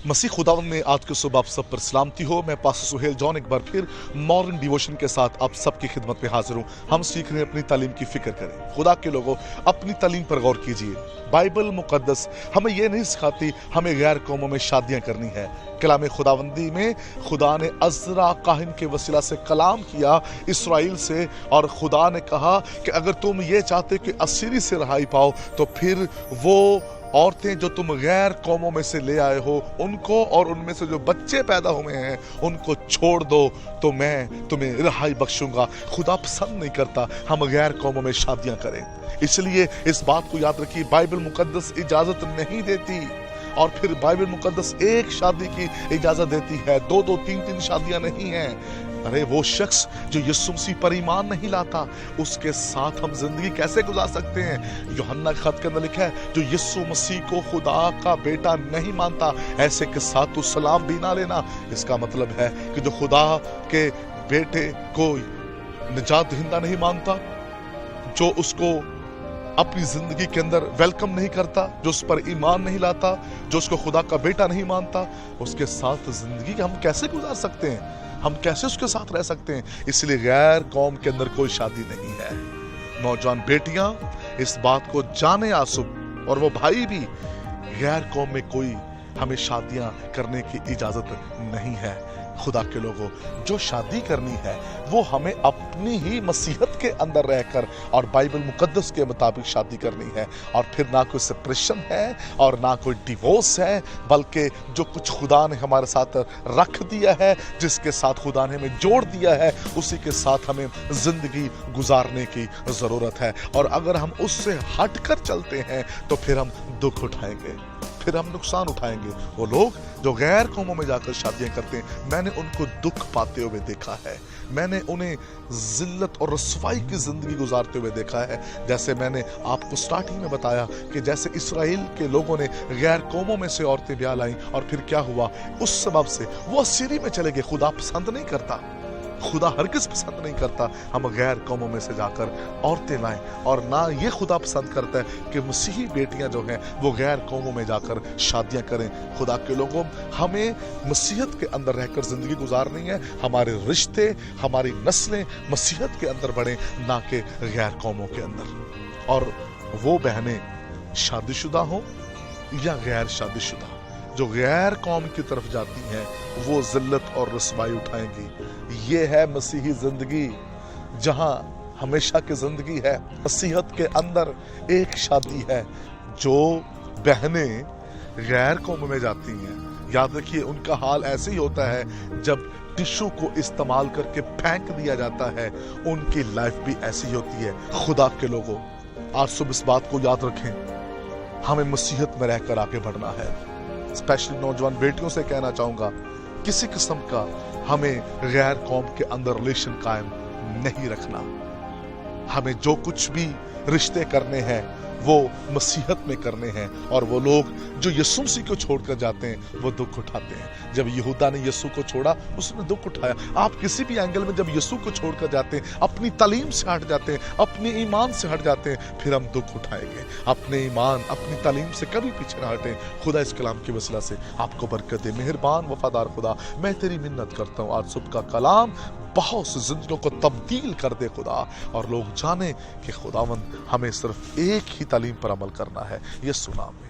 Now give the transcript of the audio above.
मसीह खुदावंद में आज की सुबह आप सब पर सलामती हो। मैं पास्टर सुहेल जॉन एक बार फिर मॉर्निंग डिवोशन के साथ आप सबकी खिदमत में हाजिर हूँ। हम सीख रहे हैं अपनी तालीम की फिक्र करें। खुदा के लोगों, अपनी तालीम पर गौर कीजिए। बाइबल मुकद्दस हमें यह नहीं सिखाती हमें गैर कौमों में शादियां करनी है। कलाम खुदावंदी में खुदा ने अज़रा काहिन के वसीला से कलाम किया इसराइल से, और खुदा ने कहा कि अगर तुम ये चाहते कि असीरी से रहाई पाओ तो फिर वो औरतें जो तुम गैर कौमों में से ले आए हो उनको और उनमें से जो बच्चे पैदा हुए हैं उनको छोड़ दो तो मैं तुम्हें रिहाई बख्शूंगा। खुदा पसंद नहीं करता हम गैर कौमों में शादियां करें। इसलिए इस बात को याद रखिए, बाइबल मुकद्दस इजाजत नहीं देती, और फिर बाइबल मुकद्दस एक शादी की इजाजत देती है, दो दो तीन तीन शादियां नहीं हैं। अरे वो शख्स जो यीशु मसीह पर ईमान नहीं लाता, उसके साथ हम जिंदगी कैसे गुजार सकते हैं? यूहन्ना के खत के अंदर लिखा है, जो यीशु मसीह को खुदा का बेटा नहीं मानता ऐसे के साथ तू सलाम भी ना लेना। इसका मतलब है कि जो खुदा के बेटे को निजात दहिंदा नहीं मानता, जो उसको अपनी जिंदगी के अंदर वेलकम नहीं करता, जो उस पर ईमान नहीं लाता, जो उसको खुदा का बेटा नहीं मानता, उसके साथ जिंदगी हम कैसे गुजार सकते हैं? हम कैसे उसके साथ रह सकते हैं? इसलिए गैर कौम के अंदर कोई शादी नहीं है। नौजवान बेटियां इस बात को जाने आसुब, और वो भाई भी, गैर कौम में कोई हमें शादियां करने की इजाजत नहीं है। खुदा के लोगों, जो शादी करनी है वो हमें अपनी ही मसीहत के अंदर रहकर और बाइबल मुकद्दस के मुताबिक शादी करनी है। और फिर ना कोई सेपरेशन है और ना कोई डिवोर्स है, बल्कि जो कुछ खुदा ने हमारे साथ रख दिया है, जिसके साथ खुदा ने हमें जोड़ दिया है, उसी के साथ हमें जिंदगी गुजारने की जरूरत है। और अगर हम उससे हट कर चलते हैं तो फिर हम दुख उठाएंगे, फिर हम नुकसान उठाएंगे। वो लोग जो गैर कौमों में जाकर शादियां करते हैं, मैंने उनको दुख पाते हुए देखा है, मैंने उन्हें जिल्लत और रसवाई की जिंदगी गुजारते हुए देखा है। जैसे मैंने आपको स्टार्टिंग में बताया कि जैसे इसराइल के लोगों ने गैर कौमों में से औरतें ब्याह लाई, और फिर क्या हुआ, उस सबब से वो असीरी में चले गए। खुदा पसंद नहीं करता, खुदा हरगिज पसंद नहीं करता हम गैर कौमों में से जाकर औरतें लाएं, और ना ये खुदा पसंद करता है कि मसीही बेटियां जो हैं वो गैर कौमों में जाकर शादियां करें। खुदा के लोगों, हमें मसीहत के अंदर रहकर जिंदगी गुजारनी है। हमारे रिश्ते, हमारी नस्लें मसीहत के अंदर बढ़े, ना कि गैर कौमों के अंदर। और वो बहनें शादीशुदा हो या गैर शादीशुदा, जो गैर कौम की तरफ जाती हैं वो जिल्लत और रुसवाई उठाएंगी। ये है मसीही जिंदगी, जहां हमेशा की जिंदगी है। मसीहत के अंदर एक शादी है। जो बहनें गैर कौम में जाती हैं, याद रखिए उनका हाल ऐसे ही होता है जब टिश्यू को इस्तेमाल करके फेंक दिया जाता है, उनकी लाइफ भी ऐसी होती है। खुदा के लोगों, आज सुबह इस बात को याद रखें, हमें मसीहत में रहकर आगे बढ़ना है। स्पेशली नौजवान बेटियों से कहना चाहूंगा, किसी किस्म का हमें गैर कौम के अंदर रिलेशन कायम नहीं रखना। हमें जो कुछ भी रिश्ते करने हैं वो मसीहत में करने हैं। और वो लोग जो यीशु मसीह को छोड़कर जाते हैं वो दुख उठाते हैं। जब यहूदा ने यीशु को छोड़ा, उसने दुख उठाया। आप किसी भी एंगल में जब यीशु को छोड़कर जाते हैं, अपनी तालीम से हट जाते हैं, अपने ईमान से हट जाते हैं, फिर हम दुख उठाएंगे। अपने ईमान, अपनी तालीम से कभी पीछे ना हटें। खुदा इस कलाम की वसीला से आपको बरकत दे। मेहरबान वफादार खुदा, मैं तेरी मिन्नत करता हूँ, आज सुबह का कलाम बहुत सी जिंदगियों को तब्दील कर दे खुदा, और लोग जाने कि खुदावंद हमें सिर्फ एक ही तालीम पर अमल करना है। यीशु नाम में।